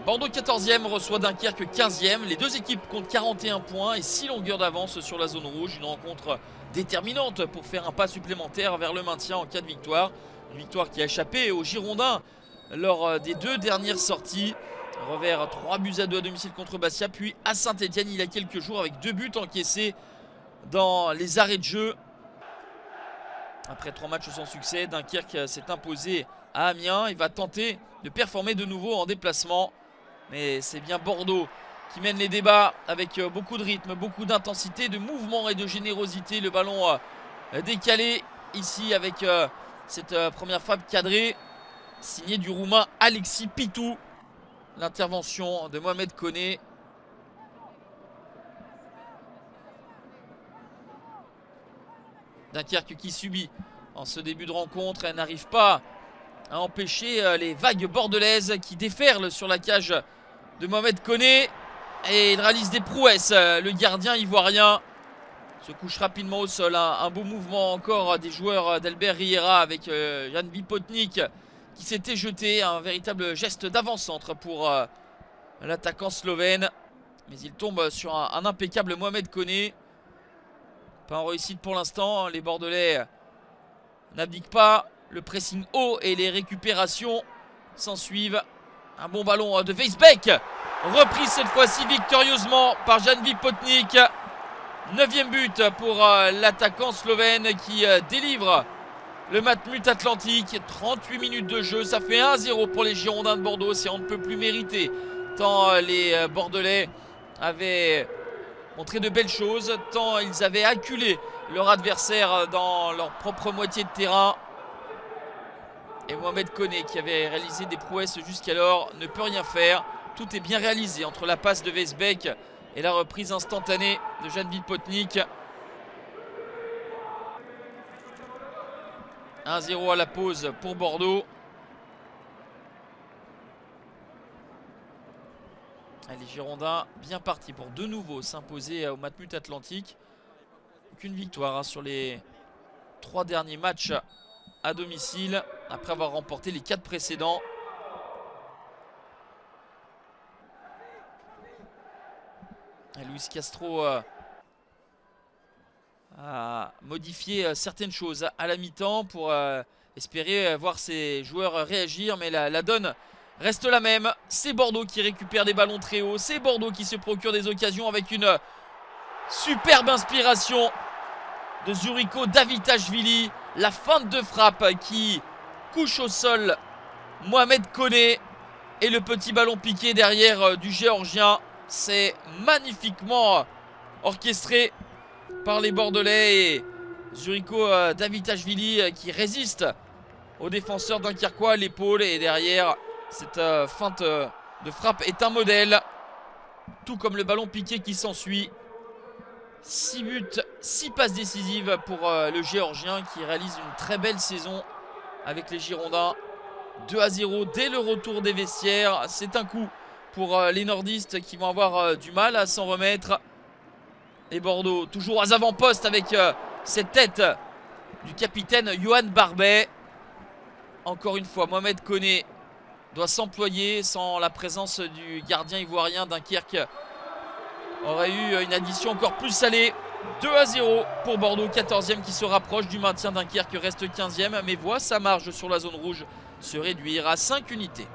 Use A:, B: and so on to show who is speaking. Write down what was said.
A: Bordeaux 14e reçoit Dunkerque 15e. Les deux équipes comptent 41 points et 6 longueurs d'avance sur la zone rouge. Une rencontre déterminante pour faire un pas supplémentaire vers le maintien en cas de victoire. Une victoire qui a échappé aux Girondins lors des deux dernières sorties. Revers 3-2 à domicile contre Bastia, puis à Saint-Etienne il y a quelques jours avec 2 buts encaissés dans les arrêts de jeu. Après 3 matchs sans succès, Dunkerque s'est imposé à Amiens. Il va tenter de performer de nouveau en déplacement. Mais c'est bien Bordeaux qui mène les débats avec beaucoup de rythme, beaucoup d'intensité, de mouvement et de générosité. Le ballon décalé ici avec cette première frappe cadrée signée du Roumain Alexis Pitou. L'intervention de Mohamed Koné. Dunkerque qui subit en ce début de rencontre. Elle n'arrive pas à empêcher les vagues bordelaises qui déferlent sur la cage de Mohamed Koné. Et il réalise des prouesses. Le gardien ivoirien se couche rapidement au sol. Un beau mouvement encore des joueurs d'Albert Riera avec Jan Vipotnik qui s'était jeté. Un véritable geste d'avant-centre pour l'attaquant slovène. Mais il tombe sur un impeccable Mohamed Koné. Pas en réussite pour l'instant. Les Bordelais n'abdiquent pas. Le pressing haut et les récupérations s'en suivent. Un bon ballon de Weisbeck. Repris cette fois-ci victorieusement par Jan Vipotnik. 9e but pour l'attaquant slovène qui délivre le Matmut Atlantique. 38 minutes de jeu. Ça fait 1-0 pour les Girondins de Bordeaux. C'est on ne peut plus mériter. Tant les Bordelais avaient montré de belles choses. Tant ils avaient acculé leur adversaire dans leur propre moitié de terrain. Et Mohamed Koné qui avait réalisé des prouesses jusqu'alors ne peut rien faire. Tout est bien réalisé entre la passe de Weisbeck et la reprise instantanée de Jan Vipotnik. 1-0 à la pause pour Bordeaux. Les Girondins bien partis pour de nouveau s'imposer au Matmut Atlantique. Aucune victoire sur les 3 derniers matchs à domicile après avoir remporté les 4 précédents. Et Luis Castro a modifié certaines choses à la mi-temps pour espérer voir ses joueurs réagir, mais la donne reste la même. C'est Bordeaux qui récupère des ballons très hauts. C'est Bordeaux qui se procure des occasions avec une superbe inspiration de Zuriko Davitashvili. La feinte de frappe qui couche au sol Mohamed Koné. Et le petit ballon piqué derrière du Géorgien. C'est magnifiquement orchestré par les Bordelais. Et Zuriko Davitashvili qui résiste aux défenseurs dunkerquois à l'épaule. Et derrière, cette feinte de frappe est un modèle. Tout comme le ballon piqué qui s'ensuit. 6 buts, 6 passes décisives pour le Géorgien qui réalise une très belle saison avec les Girondins. 2-0 dès le retour des vestiaires. C'est un coup pour les nordistes qui vont avoir du mal à s'en remettre. Et Bordeaux toujours aux avant-postes avec cette tête du capitaine Johan Barbet. Encore une fois, Mohamed Koné doit s'employer. Sans la présence du gardien ivoirien, Dunkerque aurait eu une addition encore plus salée. 2-0 pour Bordeaux, 14e qui se rapproche du maintien. Dunkerque reste 15e mais voit sa marge sur la zone rouge se réduire à 5 unités.